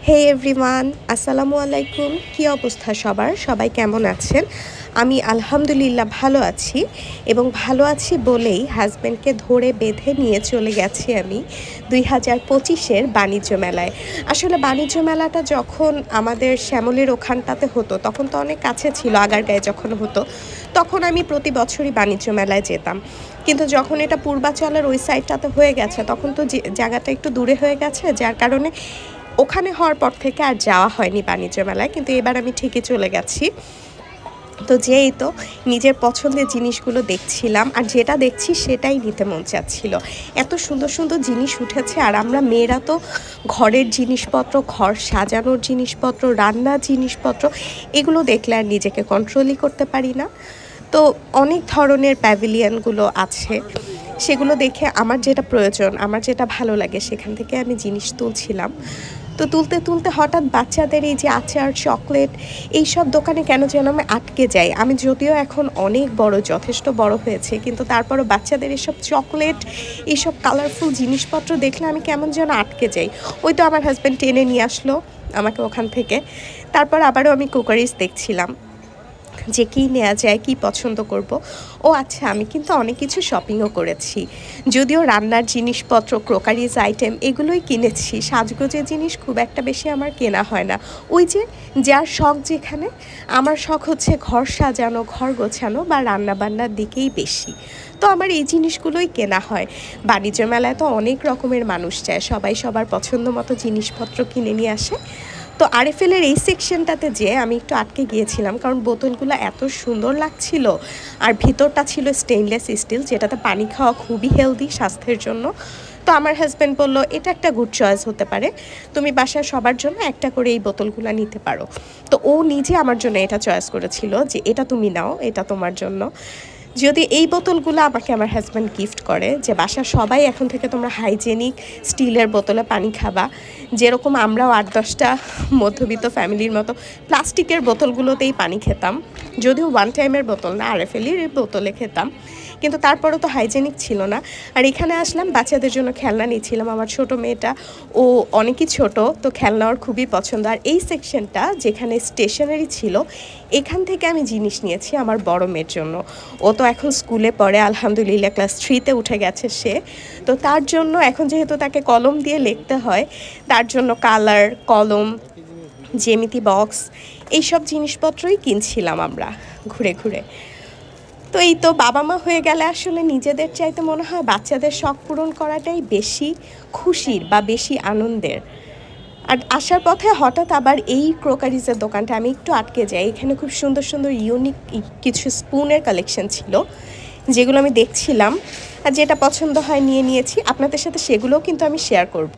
হে everyone, আসসালামু আলাইকুম। কি অবস্থা সবার? সবাই কেমন আছেন? আমি আলহামদুলিল্লাহ ভালো আছি এবং ভালো আছি বলেই হাজব্যান্ডকে ধরে বেঁধে নিয়ে চলে গেছি আমি 2025-এর বাণিজ্য মেলায়। আসলে বাণিজ্য মেলাটা যখন আমাদের শ্যামলীর ওখানটাতে হতো তখন তো অনেক কাছে ছিল, আগারগাঁয়ে যখন হতো তখন আমি প্রতি বছরই বাণিজ্য মেলায় যেতাম। কিন্তু যখন এটা পূর্বাচলের ওই সাইডটাতে হয়ে গেছে তখন তো জায়গাটা একটু দূরে হয়ে গেছে, যার কারণে ওখানে হওয়ার পর থেকে আর যাওয়া হয়নি বাণিজ্য মেলায়। কিন্তু এবার আমি ঠিকই চলে গেছি। তো যেই তো নিজের পছন্দের জিনিসগুলো দেখছিলাম, আর যেটা দেখছি সেটাই নিতে মন চাচ্ছিল। এত সুন্দর সুন্দর জিনিস উঠেছে, আর আমরা মেয়েরা তো ঘরের জিনিসপত্র, ঘর সাজানোর জিনিসপত্র, রান্নার জিনিসপত্র এগুলো দেখলে আর নিজেকে কন্ট্রোলই করতে পারি না। তো অনেক ধরনের প্যাভিলিয়নগুলো আছে, সেগুলো দেখে আমার যেটা প্রয়োজন, আমার যেটা ভালো লাগে সেখান থেকে আমি জিনিস তুলছিলাম। তো তুলতে তুলতে হঠাৎ বাচ্চাদের এই যে আচার, চকলেট, এইসব দোকানে কেন যেন আমি আটকে যাই। আমি যদিও এখন অনেক বড়, যথেষ্ট বড় হয়েছে, কিন্তু তারপরও বাচ্চাদের এসব চকলেট, এইসব কালারফুল জিনিসপত্র দেখলে আমি কেমন যেন আটকে যাই। ওই তো আমার হাজব্যান্ড টেনে নিয়ে আসলো আমাকে ওখান থেকে। তারপর আবারও আমি কুকারিজ দেখছিলাম যে কী নেওয়া যায়, কী পছন্দ করব। ও আচ্ছা, আমি কিন্তু অনেক কিছু শপিংও করেছি, যদিও রান্নার জিনিসপত্র, ক্রোকারিজ আইটেম এগুলোই কিনেছি। সাজগোজের জিনিস খুব একটা বেশি আমার কেনা হয় না। ওই যে যার শখ যেখানে, আমার শখ হচ্ছে ঘর সাজানো, ঘর গোছানো বা রান্নাবান্নার দিকেই বেশি। তো আমার এই জিনিসগুলোই কেনা হয়। বাণিজ্য মেলায় তো অনেক রকমের মানুষ যায়, সবাই সবার পছন্দ মতো জিনিসপত্র কিনে নিয়ে আসে। তো আরএফএলের এই সেকশনটাতে যে আমি একটু আটকে গিয়েছিলাম, কারণ বোতলগুলো এত সুন্দর লাগছিল, আর ভিতরটা ছিল স্টেইনলেস স্টিল, যেটাতে পানি খাওয়া খুবই হেলদি স্বাস্থ্যের জন্য। তো আমার হাজব্যান্ড বলল এটা একটা গুড চয়েস হতে পারে, তুমি বাসায় সবার জন্য একটা করে এই বোতলগুলো নিতে পারো। তো ও নিজে আমার জন্য এটা চয়েস করেছিল যে এটা তুমি নাও, এটা তোমার জন্য। যদি এই বোতলগুলো আমাকে আমার হাজব্যান্ড গিফট করে যে বাসার সবাই এখন থেকে তোমরা হাইজেনিক স্টিলের বোতলে পানি খাবা, যেরকম আমরাও 8-10টা মধ্যবিত্ত ফ্যামিলির মতো প্লাস্টিকের বোতলগুলোতেই পানি খেতাম, যদিও ওয়ান টাইমের বোতল না, আরএফএলের বোতলে খেতাম, কিন্তু তারপরেও তো হাইজেনিক ছিল না। আর এখানে আসলাম, বাচ্চাদের জন্য খেলনা নিচ্ছিলাম। আমার ছোট মেয়েটা, ও অনেকই ছোট, তো খেলনা ওর খুবই পছন্দ। আর এই সেকশনটা যেখানে স্টেশনারি ছিল, এখান থেকে আমি জিনিস নিয়েছি আমার বড় মেয়ের জন্য। ও তো এখন স্কুলে পড়ে, আলহামদুলিল্লাহ ক্লাস 3-তে উঠে গেছে সে। তো তার জন্য এখন যেহেতু তাকে কলম দিয়ে লিখতে হয়, তার জন্য কালার, কলম, জ্যামিতি বক্স, এইসব জিনিসপত্রই কিনছিলাম আমরা ঘুরে ঘুরে। তো এই তো বাবা মা হয়ে গেলে আসলে নিজেদের চাইতে মনে হয় বাচ্চাদের শখ পূরণ করাটাই বেশি খুশির বা বেশি আনন্দের। আর আসার পথে হঠাৎ আবার এই ক্রোকারিজের দোকানটা আমি একটু আটকে যাই। এখানে খুব সুন্দর সুন্দর ইউনিক কিছু স্পুনের কালেকশন ছিল, যেগুলো আমি দেখছিলাম, আর যেটা পছন্দ হয় নিয়ে নিয়েছি। আপনাদের সাথে সেগুলোও কিন্তু আমি শেয়ার করব।